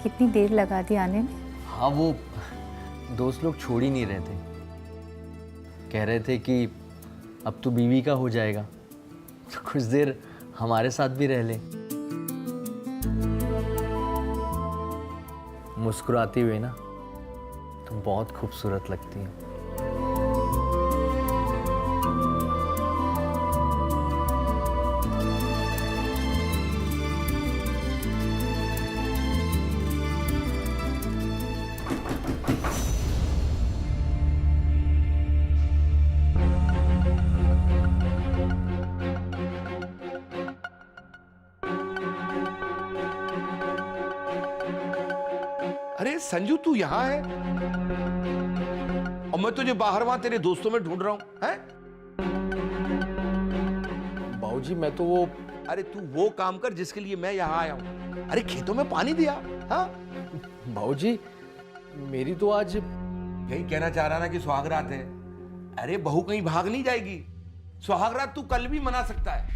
कितनी देर लगा दी आने में। हाँ, वो दोस्त लोग छोड़ ही नहीं रहे थे। कह रहे थे कि अब तो बीवी का हो जाएगा तो कुछ देर हमारे साथ भी रह ले। मुस्कुराती हुई ना तुम बहुत खूबसूरत लगती हो। अरे संजू, तू यहाँ है और मैं तुझे बाहर वहां तेरे दोस्तों में ढूंढ रहा हूं, हैं? बाबूजी मैं तो वो अरे तू वो काम कर जिसके लिए मैं यहाँ आया हूं। अरे खेतों में पानी दिया। हाँ, बाबूजी मेरी तो आज यही कहना चाह रहा ना कि सुहागरात है। अरे बहू कहीं भाग नहीं जाएगी। सुहागरात तू कल भी मना सकता है,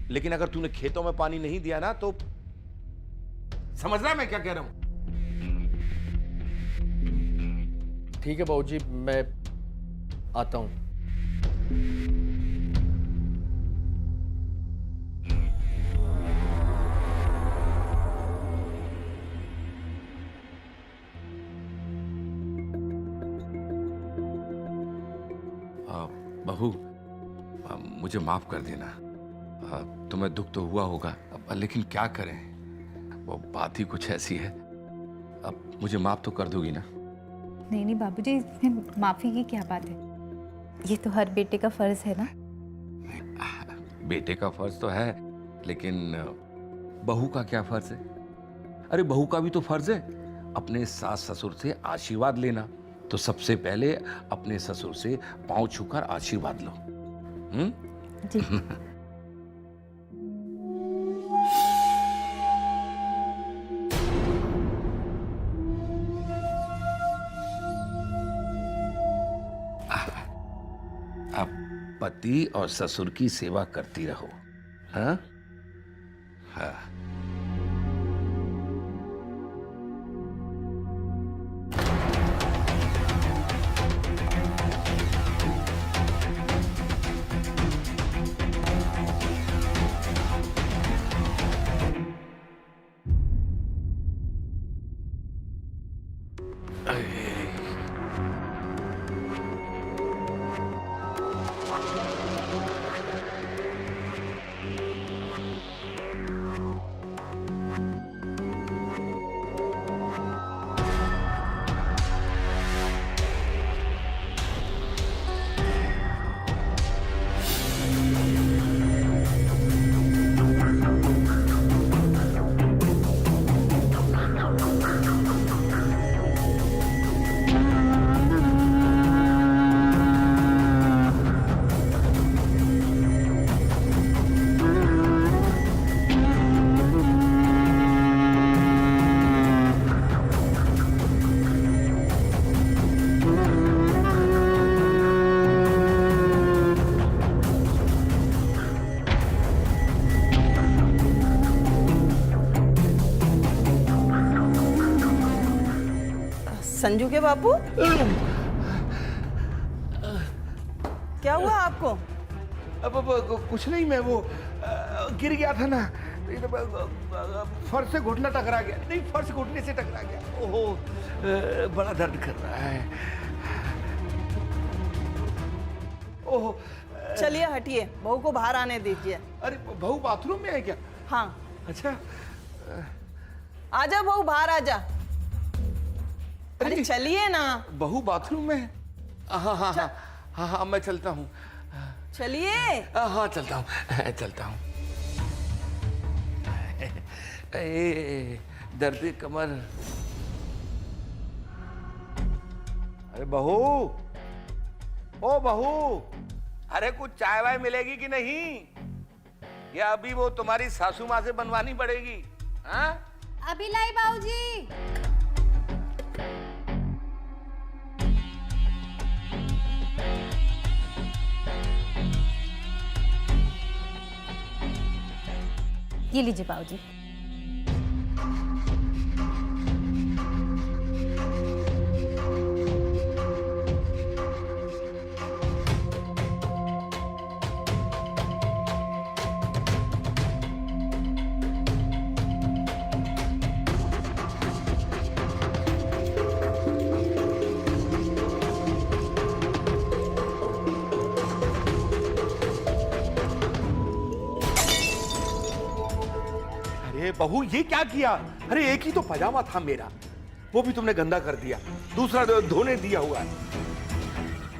लेकिन अगर तूने खेतों में पानी नहीं दिया ना तो समझ रहा है मैं क्या कह रहा हूं। ठीक है बाबूजी, मैं आता हूं। बहू, मुझे माफ कर देना। तुम्हें दुख तो हुआ होगा, लेकिन क्या करें, वो बात ही कुछ ऐसी है। अब मुझे माफ तो कर दोगी ना? नहीं नहीं बाबूजी, इसमें माफी की क्या बात है। ये तो हर बेटे का फर्ज है ना। बेटे का फर्ज तो है, लेकिन बहू का क्या फर्ज है? अरे बहू का भी तो फर्ज है अपने सास ससुर से आशीर्वाद लेना। तो सबसे पहले अपने ससुर से पांव छूकर आशीर्वाद लो। जी। अब पति और ससुर की सेवा करती रहो। हाँ हाँ। संजू के बापू, क्या हुआ आपको? अब कुछ नहीं, मैं वो गिर गया था ना, फर्श से घुटना टकरा गया। नहीं, फर्श घुटने से टकरा गया। ओहो, बड़ा दर्द कर रहा है। ओहो। चलिए हटिए, बहू को बाहर आने दीजिए। अरे बहू बाथरूम में है क्या? हाँ। अच्छा, आजा बहू, बाहर आजा। अरे चलिए ना। बहू बाथरूम में है? हाँ हाँ हाँ हाँ हाँ, मैं चलता हूँ। चलिए। हाँ चलता हूँ, चलता हूँ। दर्द कमर। अरे बहू, ओ बहू, अरे कुछ चाय वाय मिलेगी कि नहीं, या अभी वो तुम्हारी सासू माँ से बनवानी पड़ेगी? हाँ, अभी लाई बाबूजी। ये लीजिए बाबूजी। अरे बहू ये क्या किया? अरे एक ही तो पजामा था मेरा, वो भी तुमने गंदा कर दिया, दूसरा धोने दिया हुआ है।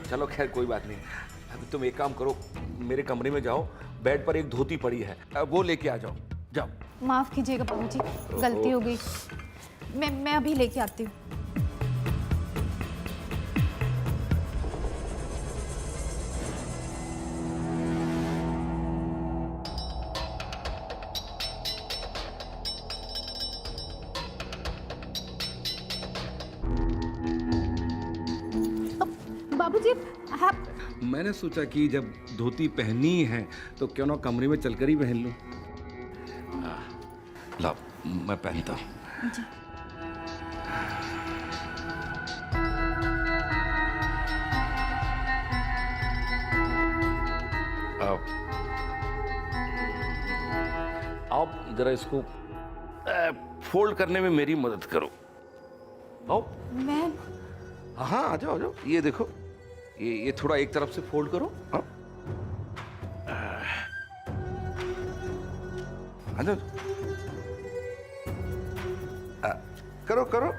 चलो खैर कोई बात नहीं, अभी तुम एक काम करो, मेरे कमरे में जाओ, बेड पर एक धोती पड़ी है, वो लेके आ जाओ, जाओ। माफ कीजिएगा बाबूजी, गलती हो गई। मैं अभी लेके आती हूँ। बाबूजी आप मैंने सोचा कि जब धोती पहनी है तो क्यों ना कमरे में चलकर ही पहन लूं। ला मैं पहनता हूं। आप जरा इसको फोल्ड करने में मेरी मदद करो। आओ। मैं हाँ आ जाओ आ जाओ, ये देखो, ये थोड़ा एक तरफ से फोल्ड करो। हाँ आ जाओ, करो करो।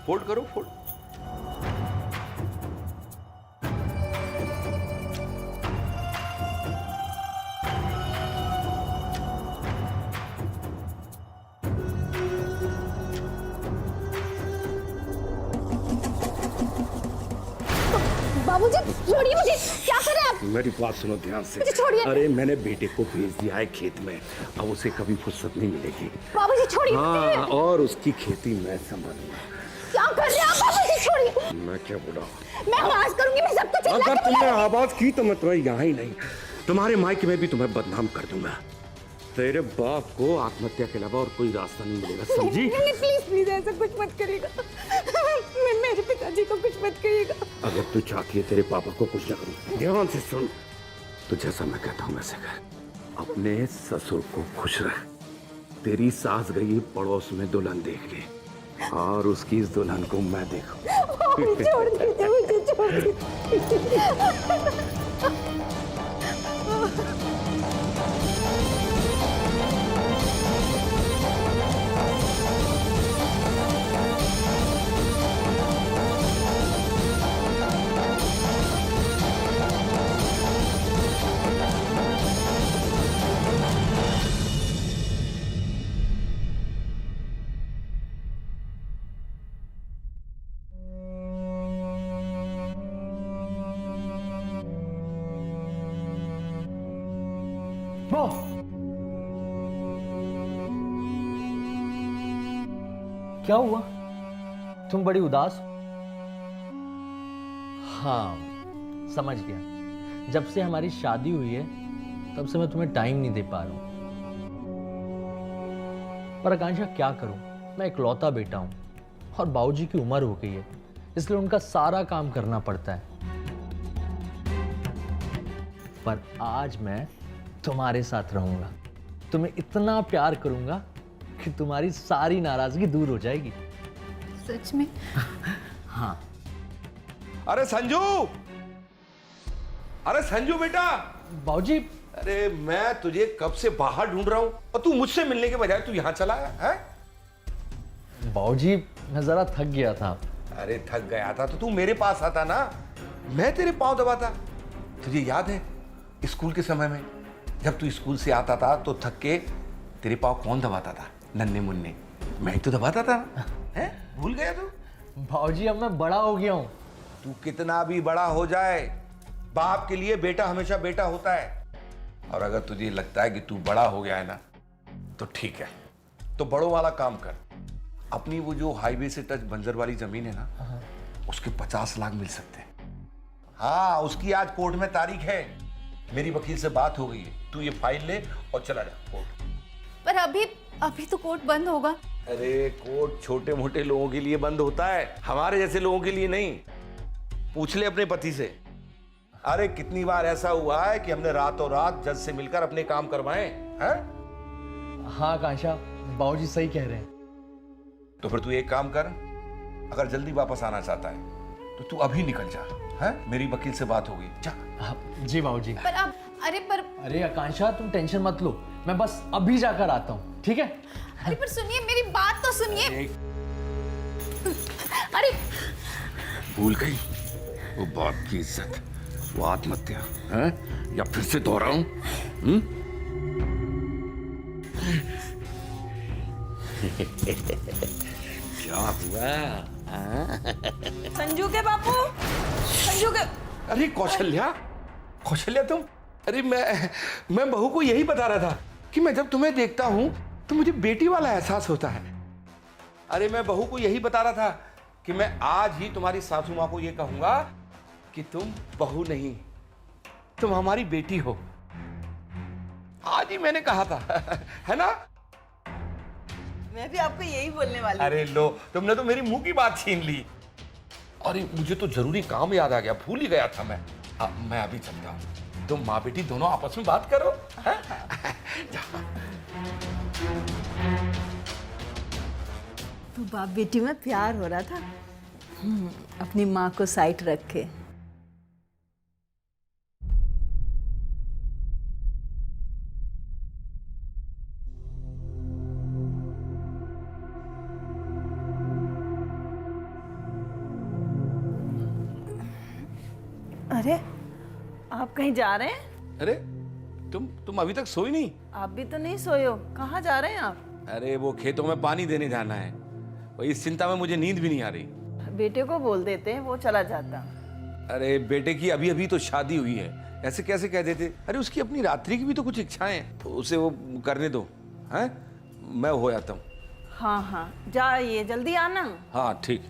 फोल्ड करो, फोल्ड। बाबूजी छोड़िए मुझे, क्या कर रहे हैं आप? मेरी बात सुनो ध्यान से। मुझे छोड़िए। अरे मैंने बेटे को भेज दिया है खेत में, अब उसे कभी फुर्सत नहीं मिलेगी। बाबूजी छोड़िए। हाँ, और उसकी खेती मैं संभालूंगा। क्या कर रहे हैं आप? बाबूजी छोड़िए। मैं क्या बोला? मैं आवाज करूंगी, मैं सबको चिल्ला अगर के तुमने आवाज की तो मैं तुम्हें यहाँ ही नहीं, तुम्हारे मायके में भी तुम्हें बदनाम कर दूंगा। तेरे बाप को आत्महत्या के अलावा और कोई रास्ता नहीं मिलेगा, समझी? प्लीज प्लीज ऐसा कुछ मत करिएगा। मेरे पिताजी को कुछ मत करिएगा। अगर तू चाहती है तेरे पापा को कुछ न करूं, ध्यान से सुन, तो जैसा मैं कहता हूं वैसे कर। अपने ससुर को खुश रख। तेरी सास गई पड़ोस में दुल्हन देखने, और उसकी इस दुल्हन को मैं देखूं। छोड़ दीजिए मुझे, छोड़ दीजिए। क्या हुआ? तुम बड़ी उदास हो? हाँ समझ गया, जब से हमारी शादी हुई है तब से मैं तुम्हें टाइम नहीं दे पा रहा हूं। पर आकांक्षा क्या करूं, मैं इकलौता बेटा हूं और बाबूजी की उम्र हो गई है, इसलिए उनका सारा काम करना पड़ता है। पर आज मैं तुम्हारे साथ रहूंगा, तुम्हें इतना प्यार करूंगा कि तुम्हारी सारी नाराजगी दूर हो जाएगी। सच में? हाँ। अरे संजू, अरे संजू बेटा। बाबूजी। अरे मैं तुझे कब से बाहर ढूंढ रहा हूं और तू मुझसे मिलने के बजाय तू यहां चला आया है? बाबूजी मैं जरा थक गया था। अरे थक गया था तो तू मेरे पास आता ना, मैं तेरे पांव दबाता। तुझे याद है स्कूल के समय में जब तू स्कूल से आता था तो थक के तेरे पांव कौन दबाता था? नन्हे मुन्ने, मैं ही तो दबाता था ना। है? भूल गया तू? बाबूजी अब मैं बड़ा हो गया हूं। तू कितना भी बड़ा हो जाए, बाप के लिए बेटा हमेशा बेटा होता है। और अगर तुझे लगता है कि तू बड़ा हो गया है ना, तो ठीक है, तो बड़ों वाला काम कर। अपनी वो जो हाईवे से टच बंजर वाली जमीन है ना, उसके 50 लाख मिल सकते हैं। हाँ, उसकी आज कोर्ट में तारीख है। मेरी वकील से बात हो गई है, तू ये फाइल ले और चला जा कोर्ट। पर अभी अभी तो कोर्ट बंद होगा। अरे कोर्ट छोटे मोटे लोगों के लिए बंद होता है, हमारे जैसे लोगों के लिए नहीं। पूछ ले अपने पति से। अरे कितनी बार ऐसा हुआ है कि हमने रातों रात जज से मिलकर अपने काम करवाए हैं? हाँ आकांक्षा, बाबूजी सही कह रहे हैं। तो फिर तू एक काम कर, अगर जल्दी वापस आना चाहता है तो तू अभी निकल जा। है, मेरी वकील से बात हो गई, जा। हाँ, जी बाबूजी। पर अब अरे आकांक्षा, तुम टेंशन मत लो, मैं बस अभी जाकर आता हूँ, ठीक है? अरे पर सुनिए, मेरी बात तो सुनिए। अरे भूल गई वो बाप की इज्जत, वो आत्महत्या है या फिर से दोहराऊं? क्या हुआ? संजू के बापू, संजू के। अरे कौशल्या, कौशल्या तुम। अरे मैं बहू को यही बता रहा था कि मैं जब तुम्हें देखता हूं तो मुझे बेटी वाला एहसास होता है। अरे मैं बहू को यही बता रहा था कि मैं आज ही तुम्हारी सासू मां को यह कहूंगा कि तुम बहू नहीं, तुम हमारी बेटी हो। आज ही मैंने कहा था है ना? मैं भी आपको यही बोलने वाली हूँ। अरे लो, तुमने तो मेरी मुंह की बात छीन ली। अरे मुझे तो जरूरी काम याद आ गया, भूल ही गया था मैं। अब मैं अभी चलता हूँ, तुम माँ बेटी दोनों आपस में बात करो। तो बाप बेटी में प्यार हो रहा था। अपनी माँ को साइड रख के। अरे आप कहीं जा रहे हैं? अरे तुम अभी तक सोई नहीं? आप भी तो नहीं सोए हो, कहाँ जा रहे हैं आप? अरे वो खेतों में पानी देने जाना है, वही इस चिंता में मुझे नींद भी नहीं आ रही। बेटे को बोल देते हैं, वो चला जाता। अरे बेटे की अभी अभी तो शादी हुई है, ऐसे कैसे कह देते? अरे उसकी अपनी रात्रि की भी तो कुछ इच्छाएं हैं, तो उसे वो करने दो। हैं, मैं हो जाता हूँ। हाँ हाँ जाइए, जल्दी आना। हाँ ठीक।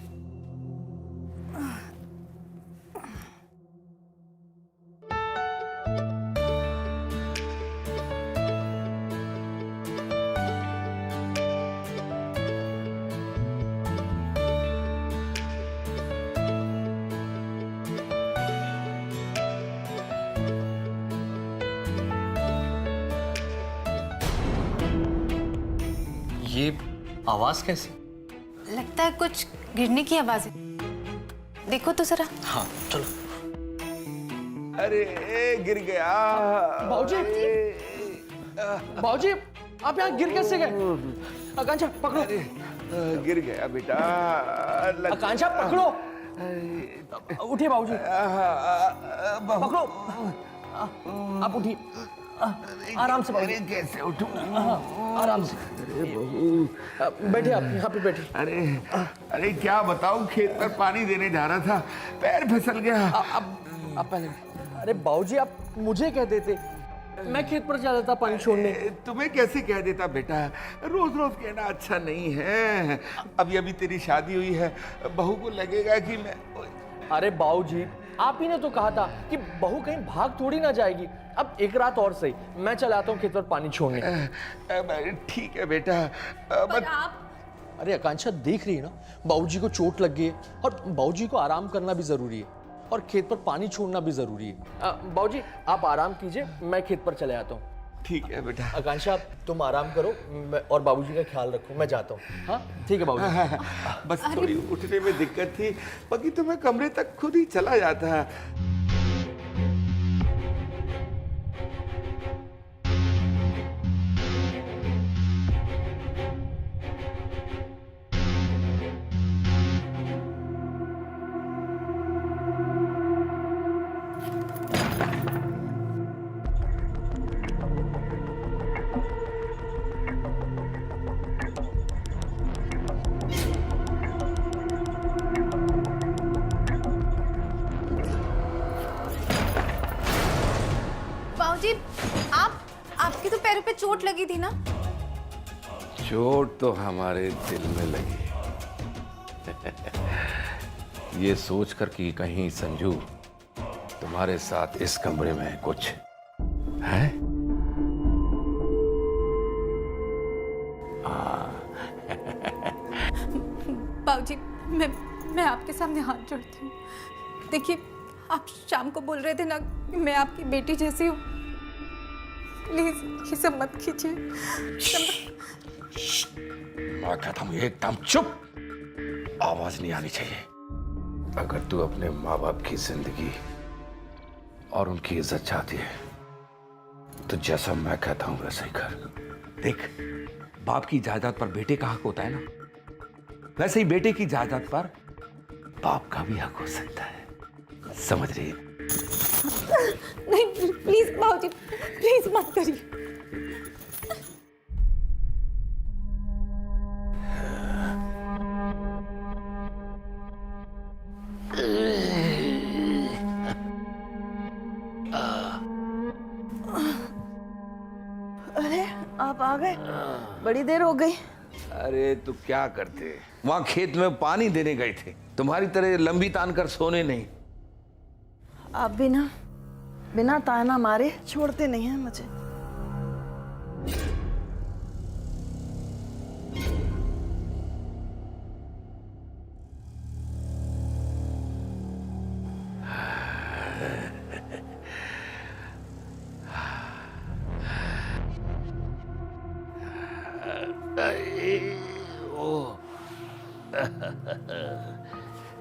ये आवाज कैसे? लगता है कुछ गिरने की आवाज है। देखो तो जरा। हाँ चलो। अरे गिर गया। बाबूजी, बाबूजी, आप यहाँ गिर कैसे गए? आकांक्षा पकड़ो। गिर गया बेटा। आकांक्षा पकड़ो। उठिए बाबूजी, पकड़ो। आप उठिए, आराम से। अरे कैसे उठूं? आराम से। अरे बहू, बैठे आप यहाँ पे बैठे। अरे क्या बताऊं, खेत पर पानी देने जा रहा था, पैर फिसल गया। आप पहले। अरे बाबूजी, आप मुझे कह देते, मैं खेत पर जा जाता पानी छोड़ने। तुम्हें कैसे कह देता बेटा, रोज रोज कहना अच्छा नहीं है। अभी अभी तेरी शादी हुई है, बहू को लगेगा कि मैं। अरे बाबूजी, आप ही ने तो कहा था कि बहू कहीं भाग थोड़ी ना जाएगी। अब एक रात और सही, मैं चला आता हूँ खेत पर पानी छोड़ने। ठीक है बेटा। पर आप अरे आकांक्षा, देख रही है ना, बाबूजी को चोट लग गई है और बाबूजी को आराम करना भी जरूरी है और खेत पर पानी छोड़ना भी जरूरी है। बाबूजी आप आराम कीजिए, मैं खेत पर चले आता हूँ। ठीक है बेटा। आकांक्षा तुम आराम करो और बाबूजी का ख्याल रखो, मैं जाता हूँ। हाँ ठीक है बाबूजी। बस थोड़ी उठने में दिक्कत थी, बाकी तो मैं कमरे तक खुद ही चला जाता। बाबूजी, आपके तो पैरों पे चोट लगी थी ना? चोट तो हमारे दिल में लगी। ये सोचकर कि कहीं संजू तुम्हारे साथ इस कमरे में कुछ है? बाबूजी, मैं आपके सामने हाथ जोड़ती हूँ। देखिए, आप शाम को बोल रहे थे ना कि मैं आपकी बेटी जैसी हूँ। प्लीज ये सब मत कीजिए। मैं कहता हूँ एकदम चुप, आवाज नहीं आनी चाहिए। अगर तू अपने माँ बाप की जिंदगी और उनकी इज्जत चाहती है तो जैसा मैं कहता हूं वैसा ही कर। देख, बाप की जायदाद पर बेटे का हक होता है ना, वैसे ही बेटे की जायदाद पर बाप का भी हक हो सकता है। समझ रही है? नहीं प्लीज बाबूजी, प्लीज मत करिए। अरे आप आ गए, बड़ी देर हो गई। अरे तो क्या करते, वहां खेत में पानी देने गए थे, तुम्हारी तरह लंबी तान कर सोने नहीं। आप भी ना बिना ताना मारे छोड़ते नहीं हैं मुझे।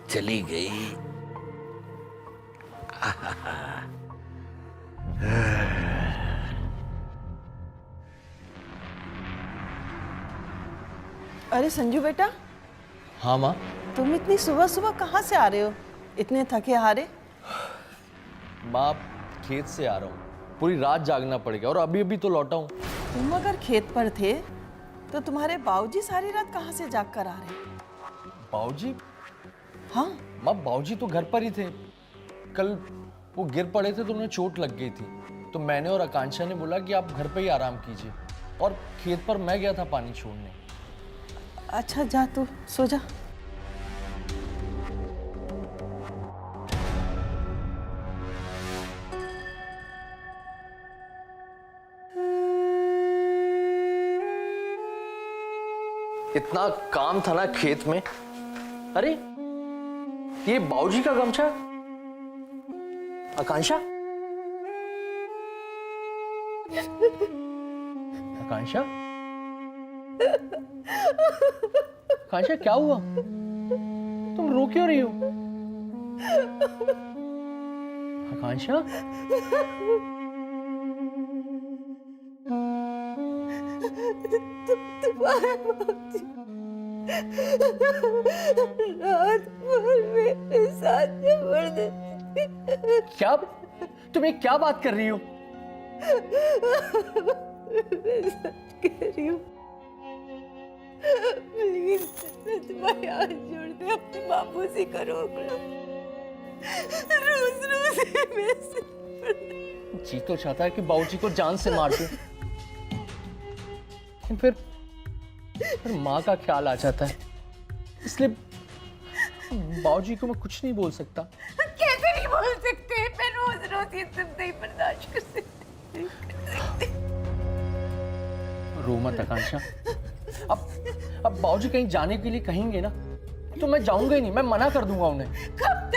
चली गई। अरे संजू बेटा, हाँ माँ। तुम इतनी सुबह सुबह कहाँ से आ रहे हो, इतने थके हारे? माँ, खेत से आ रहा हूँ, पूरी रात जागना पड़ेगा और अभी अभी तो लौटा हूँ। तुम अगर खेत पर थे तो तुम्हारे बाबूजी सारी रात कहाँ से जाग कर आ रहे? बाबूजी? हाँ माँ, बाबूजी तो घर पर ही थे। कल वो गिर पड़े थे तो उन्हें चोट लग गई थी, तो मैंने और आकांक्षा ने बोला कि आप घर पे ही आराम कीजिए, और खेत पर मैं गया था पानी छोड़ने। अच्छा, जा तू सो जा। इतना काम था ना खेत में। अरे ये बाबूजी का गमछा। आकांक्षा, आकांक्षा, आकांक्षा, क्या हुआ? तुम रो क्यों रही हो? आकांक्षा, रात भर मेरे साथ जबरदस्ती। क्या? तुम ये क्या बात कर रही हो? मैं सच कह रही हूँ। प्लीज मैं तुम्हारे हाथ जोड़ते अपने बापू से करो। रोज रोज मेरे से जी तो चाहता है कि बाबूजी को जान से मार दूं, लेकिन फिर माँ का ख्याल आ जाता है, इसलिए बाबूजी को मैं कुछ नहीं बोल सकता। कैसे नहीं बोल सकते? मैं रोज रोज ये सब नहीं बर्दाश्त कर सकती। रो मत आकांक्षा। अब बाबूजी कहीं जाने के लिए कहेंगे ना तो मैं जाऊंगा ही नहीं, मैं मना कर दूंगा उन्हें। कब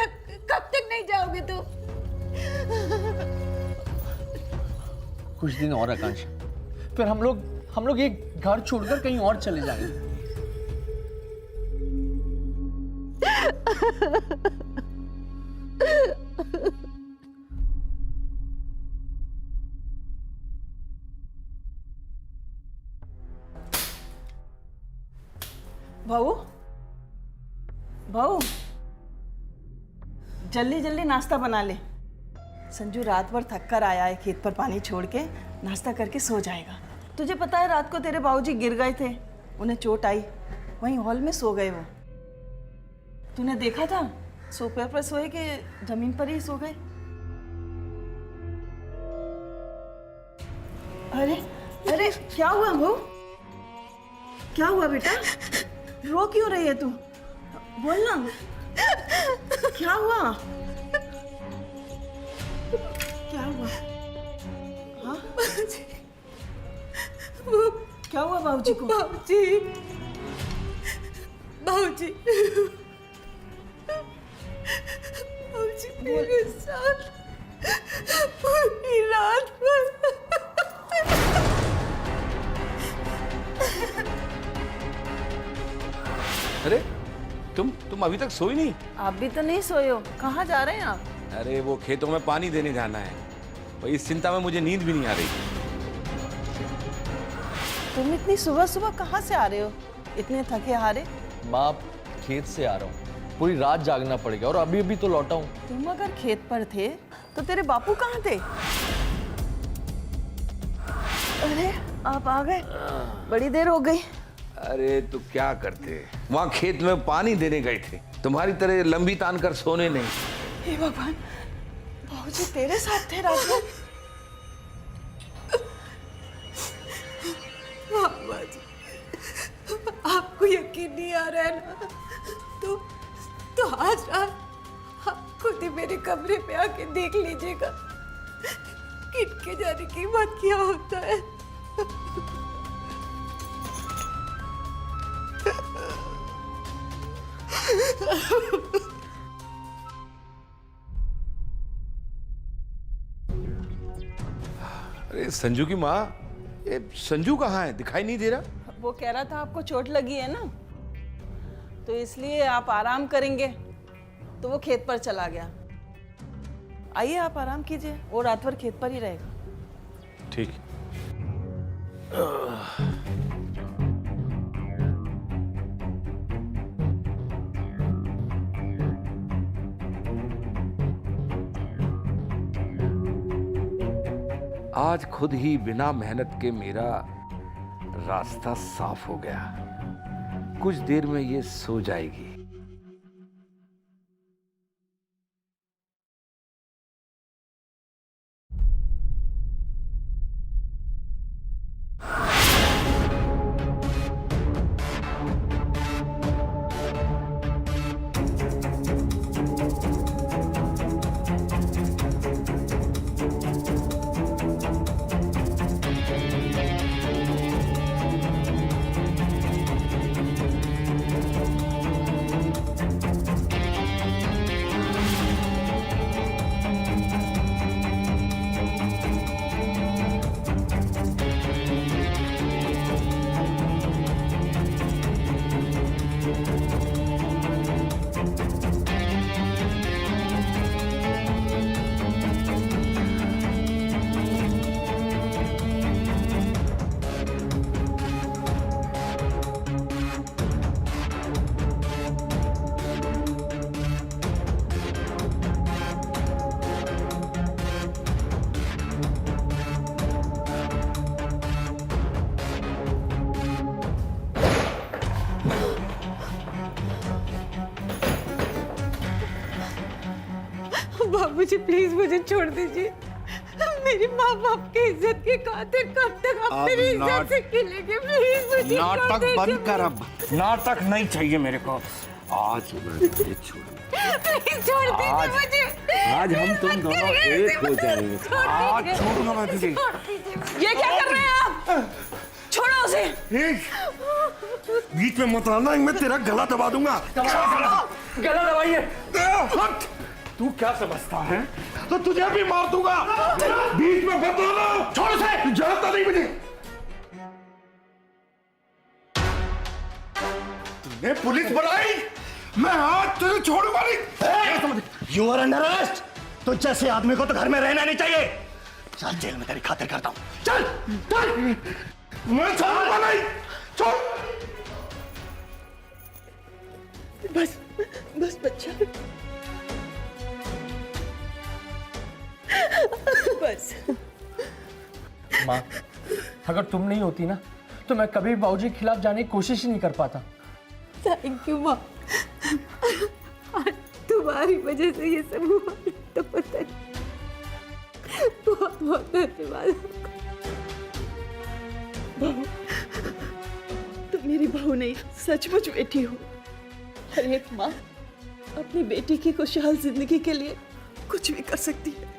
तक नहीं जाओगे तुम? कुछ दिन और आकांक्षा, फिर हम लोग ये घर छोड़कर कहीं और चले जाएंगे। भाऊ, भाऊ, जल्दी जल्दी नाश्ता बना ले। संजू रात भर थक कर आया है, खेत पर पानी छोड़ के नाश्ता करके सो जाएगा। तुझे पता है रात को तेरे बाबूजी गिर गए थे, उन्हें चोट आई, वहीं हॉल में सो गए वो। तूने देखा था? सोफे पर सोए कि जमीन पर ही सो गए? अरे अरे क्या हुआ भाऊ? क्या हुआ बेटा? रो क्यों रही है तू? बोल ना, क्या हुआ? क्या हुआ? हाँ? वो क्या हुआ बाबूजी को? बाबूजी, बाबूजी, बाबूजी मेरे साथ पूरी रात भर अरे तुम अभी तक सोई नहीं? आप भी तो नहीं सोए हो, कहाँ जा रहे हैं आप? अरे वो खेतों में पानी देने जाना है, भाई इस चिंता में मुझे नींद भी नहीं आ रही। तुम इतनी सुबह सुबह कहाँ से आ रहे हो, इतने थके हारे? माँ, खेत से आ रहा हूँ, पूरी रात जागना पड़ेगा और अभी अभी तो लौटा हूँ। तुम अगर खेत पर थे तो तेरे बापू कहाँ थे? अरे आप आ गए, बड़ी देर हो गई। अरे तो क्या करते, वहां खेत में पानी देने गए थे, तुम्हारी तरह लंबी तान कर सोने नहीं। हे भगवान, बाबूजी तेरे साथ थे रात में? बाबूजी, आपको यकीन नहीं आ रहा है ना, तो आज रात आप खुद ही मेरे कमरे पे आके देख लीजिएगा किनके जाने की बात क्या होता है। अरे संजू की माँ, ये संजू कहाँ है, दिखाई नहीं दे रहा? वो कह रहा था आपको चोट लगी है ना, तो इसलिए आप आराम करेंगे, तो वो खेत पर चला गया। आइए आप आराम कीजिए, वो रात भर खेत पर ही रहेगा। ठीक। आज खुद ही बिना मेहनत के मेरा रास्ता साफ हो गया, कुछ देर में ये सो जाएगी। बाबूजी प्लीज मुझे छोड़ दीजिए, मेरी माँ बाप की इज्जत की खातिर कब तक आप मेरी इज्जत से खेलेंगे? प्लीज मुझे नाटक छोड़ बंद दीजिए। कर अब, नाटक नहीं चाहिए मेरे को। आज मैं तुझे छोड़, प्लीज छोड़ दीजिए मुझे। आज हम तुम दोनों एक हो जाएंगे। आज छोड़ूंगा मैं तुझे। ये क्या कर रहे हैं आप? छोड़ो उसे। बीच में मत आना, मैं तेरा गला दबा दूंगा। गला दबाइए। हट! तू क्या समझता है? तो तुझे भी मार दूंगा। बीच में मत आना। छोड़ उसे। तू जानता नहीं मुझे। तूने पुलिस बुलाई, मैं आज तुझे छोड़ूंगा नहीं। You are under arrest. तो जैसे आदमी को तो घर में रहना नहीं चाहिए। चल जेल में तेरी खातिर करता हूं। चल चल। मैं छोड़ूंगा नहीं। छोड़। बस बस बच्चा, बस। माँ, अगर तुम नहीं होती ना तो मैं कभी बाबूजी के खिलाफ जाने की कोशिश ही नहीं कर पाता। थैंक यू माँ, तुम्हारी वजह से ये सब हुआ तो पता नहीं। बहुत बहुत धन्यवाद। बहू, तुम मेरी बहू नहीं, सचमुच बेटी हो। हर एक माँ अपनी बेटी की खुशहाल जिंदगी के लिए कुछ भी कर सकती है।